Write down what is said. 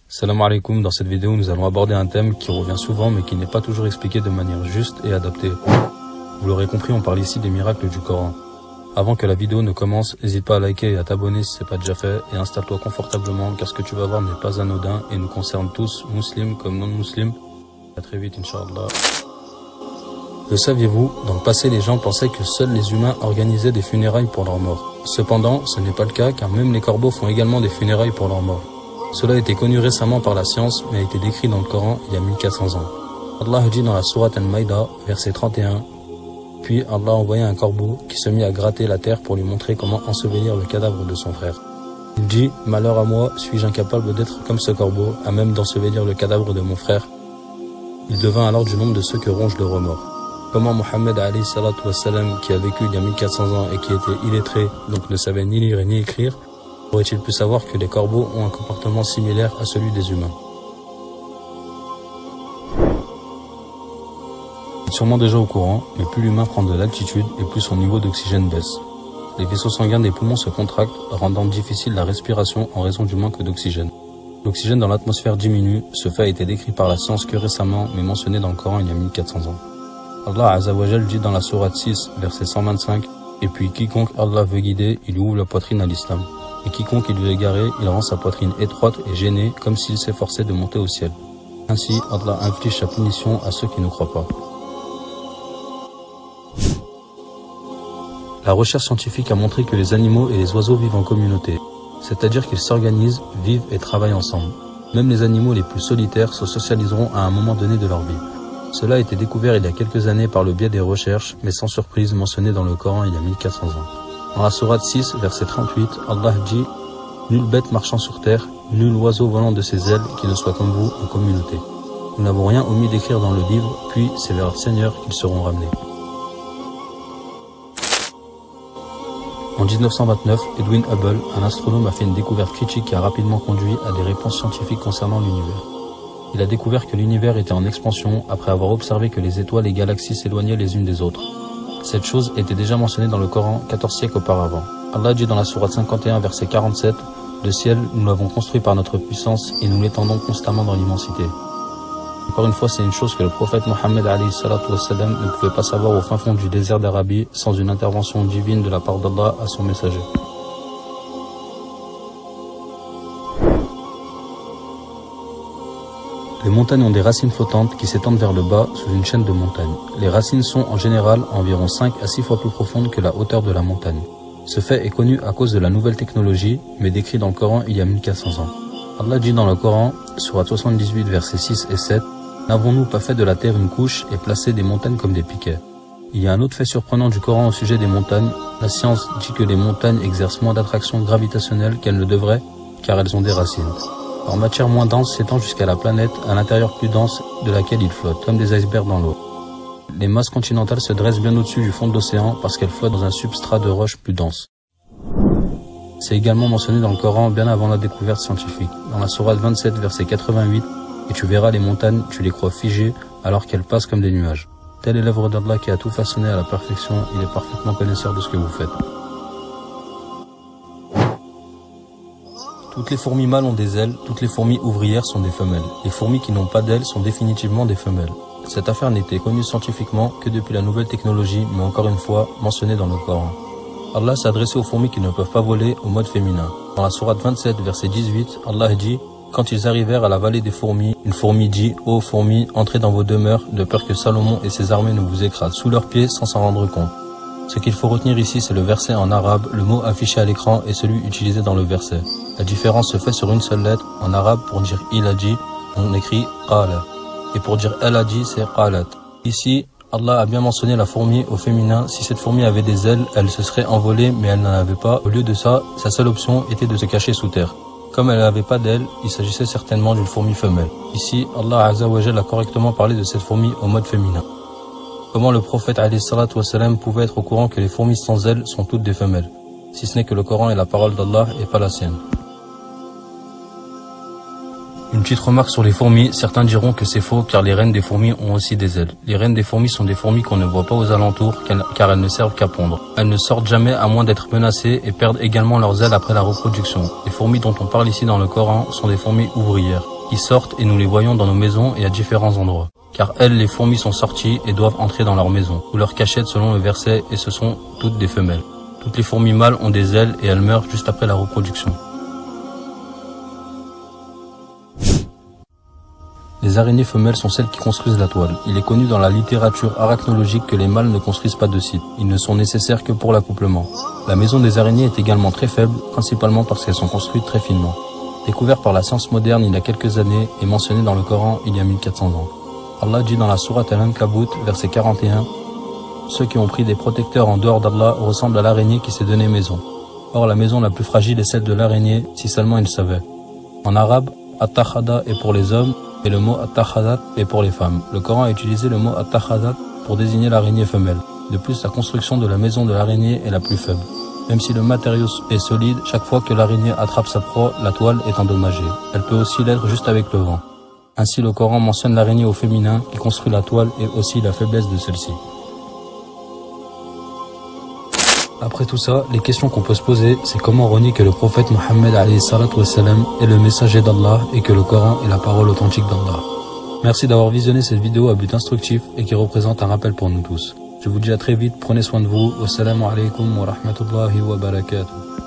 Salam alaikum, dans cette vidéo nous allons aborder un thème qui revient souvent mais qui n'est pas toujours expliqué de manière juste et adaptée. Vous l'aurez compris, on parle ici des miracles du Coran. Avant que la vidéo ne commence, n'hésite pas à liker et à t'abonner si ce n'est pas déjà fait et installe-toi confortablement car ce que tu vas voir n'est pas anodin et nous concerne tous, musulmans comme non-musulmans. À très vite, Inch'Allah. Le saviez-vous, dans le passé les gens pensaient que seuls les humains organisaient des funérailles pour leurs morts. Cependant, ce n'est pas le cas car même les corbeaux font également des funérailles pour leurs morts. Cela a été connu récemment par la science, mais a été décrit dans le Coran il y a 1400 ans. Allah dit dans la sourate Al-Maïda, verset 31, « Puis Allah envoya un corbeau qui se mit à gratter la terre pour lui montrer comment ensevelir le cadavre de son frère. Il dit, « Malheur à moi, suis-je incapable d'être comme ce corbeau, à même d'ensevelir le cadavre de mon frère ?» Il devint alors du nombre de ceux que ronge le remords. Comment Mohammed alayhi salatu wassalam, qui a vécu il y a 1400 ans et qui était illettré, donc ne savait ni lire ni écrire, aurait-il pu savoir que les corbeaux ont un comportement similaire à celui des humains? Vous êtes sûrement déjà au courant, mais plus l'humain prend de l'altitude et plus son niveau d'oxygène baisse. Les vaisseaux sanguins des poumons se contractent, rendant difficile la respiration en raison du manque d'oxygène. L'oxygène dans l'atmosphère diminue, ce fait a été décrit par la science que récemment, mais mentionné dans le Coran il y a 1400 ans. Allah Azza wa Jal dit dans la sourate 6, verset 125, « Et puis quiconque Allah veut guider, il ouvre la poitrine à l'islam. Et quiconque il veut égarer, il rend sa poitrine étroite et gênée, comme s'il s'efforçait de monter au ciel. Ainsi, Allah inflige sa punition à ceux qui ne croient pas. » La recherche scientifique a montré que les animaux et les oiseaux vivent en communauté, c'est-à-dire qu'ils s'organisent, vivent et travaillent ensemble. Même les animaux les plus solitaires se socialiseront à un moment donné de leur vie. Cela a été découvert il y a quelques années par le biais des recherches, mais sans surprise mentionné dans le Coran il y a 1400 ans. Dans la sourate 6, verset 38, Allah dit « Nulle bête marchant sur terre, nul oiseau volant de ses ailes qui ne soit comme vous en communauté. Nous n'avons rien omis d'écrire dans le livre, puis c'est vers leur Seigneur qu'ils seront ramenés. » En 1929, Edwin Hubble, un astronome, a fait une découverte critique qui a rapidement conduit à des réponses scientifiques concernant l'univers. Il a découvert que l'univers était en expansion après avoir observé que les étoiles et galaxies s'éloignaient les unes des autres. Cette chose était déjà mentionnée dans le Coran 14 siècles auparavant. Allah dit dans la sourate 51, verset 47, « Le ciel, nous l'avons construit par notre puissance et nous l'étendons constamment dans l'immensité. » Encore une fois, c'est une chose que le prophète Mohammed alayhi salatu wassalam ne pouvait pas savoir au fin fond du désert d'Arabie sans une intervention divine de la part d'Allah à son messager. Les montagnes ont des racines flottantes qui s'étendent vers le bas sous une chaîne de montagnes. Les racines sont en général environ 5 à 6 fois plus profondes que la hauteur de la montagne. Ce fait est connu à cause de la nouvelle technologie, mais décrit dans le Coran il y a 1400 ans. Allah dit dans le Coran, sourate 78, versets 6 et 7, « N'avons-nous pas fait de la terre une couche et placé des montagnes comme des piquets ?» Il y a un autre fait surprenant du Coran au sujet des montagnes. La science dit que les montagnes exercent moins d'attraction gravitationnelle qu'elles ne devraient, car elles ont des racines. Leur matière moins dense s'étend jusqu'à la planète, à l'intérieur plus dense de laquelle ils flottent, comme des icebergs dans l'eau. Les masses continentales se dressent bien au-dessus du fond de l'océan parce qu'elles flottent dans un substrat de roche plus dense. C'est également mentionné dans le Coran bien avant la découverte scientifique. Dans la sourate 27, verset 88, « Et tu verras les montagnes, tu les crois figées, alors qu'elles passent comme des nuages. Telle est l'œuvre d'Allah qui a tout façonné à la perfection, il est parfaitement connaisseur de ce que vous faites. » Toutes les fourmis mâles ont des ailes, toutes les fourmis ouvrières sont des femelles. Les fourmis qui n'ont pas d'ailes sont définitivement des femelles. Cette affaire n'était connue scientifiquement que depuis la nouvelle technologie, mais encore une fois, mentionnée dans le Coran. Allah s'est adressé aux fourmis qui ne peuvent pas voler au mode féminin. Dans la sourate 27, verset 18, Allah dit « Quand ils arrivèrent à la vallée des fourmis, une fourmi dit « Ô fourmis, entrez dans vos demeures, de peur que Salomon et ses armées ne vous écrasent sous leurs pieds sans s'en rendre compte. » Ce qu'il faut retenir ici, c'est le verset en arabe, le mot affiché à l'écran est celui utilisé dans le verset. La différence se fait sur une seule lettre. En arabe, pour dire « il a dit », on écrit « qala ». Et pour dire « elle a dit », c'est « qalat ». Ici, Allah a bien mentionné la fourmi au féminin. Si cette fourmi avait des ailes, elle se serait envolée, mais elle n'en avait pas. Au lieu de ça, sa seule option était de se cacher sous terre. Comme elle n'avait pas d'ailes, il s'agissait certainement d'une fourmi femelle. Ici, Allah Azza wa Jal a correctement parlé de cette fourmi au mode féminin. Comment le prophète alayhi salatu wassalam pouvait être au courant que les fourmis sans ailes sont toutes des femelles, si ce n'est que le Coran est la parole d'Allah et pas la sienne. Une petite remarque sur les fourmis, certains diront que c'est faux car les reines des fourmis ont aussi des ailes. Les reines des fourmis sont des fourmis qu'on ne voit pas aux alentours car elles ne servent qu'à pondre. Elles ne sortent jamais à moins d'être menacées et perdent également leurs ailes après la reproduction. Les fourmis dont on parle ici dans le Coran sont des fourmis ouvrières. qui sortent et nous les voyons dans nos maisons et à différents endroits. Car elles, les fourmis, sont sorties et doivent entrer dans leur maison, ou leur cachette selon le verset, et ce sont toutes des femelles. Toutes les fourmis mâles ont des ailes et elles meurent juste après la reproduction. Les araignées femelles sont celles qui construisent la toile. Il est connu dans la littérature arachnologique que les mâles ne construisent pas de cide. Ils ne sont nécessaires que pour l'accouplement. La maison des araignées est également très faible, principalement parce qu'elles sont construites très finement. Découvert par la science moderne il y a quelques années et mentionné dans le Coran il y a 1400 ans. Allah dit dans la sourate Al-Ankabut, verset 41, « Ceux qui ont pris des protecteurs en dehors d'Allah ressemblent à l'araignée qui s'est donnée maison. Or la maison la plus fragile est celle de l'araignée, si seulement ils savaient. » En arabe, « At-Takhada » est pour les hommes, et le mot At-Takhadat est pour les femmes. Le Coran a utilisé le mot At-Takhadat pour désigner l'araignée femelle. De plus, la construction de la maison de l'araignée est la plus faible. Même si le matériau est solide, chaque fois que l'araignée attrape sa proie, la toile est endommagée. Elle peut aussi l'être juste avec le vent. Ainsi, le Coran mentionne l'araignée au féminin qui construit la toile et aussi la faiblesse de celle-ci. Après tout ça, les questions qu'on peut se poser, c'est comment renier que le prophète Mohammed est le messager d'Allah et que le Coran est la parole authentique d'Allah. Merci d'avoir visionné cette vidéo à but instructif et qui représente un rappel pour nous tous. Je vous dis à très vite, prenez soin de vous. Wassalamu alaikum wa rahmatullahi wa barakatuh.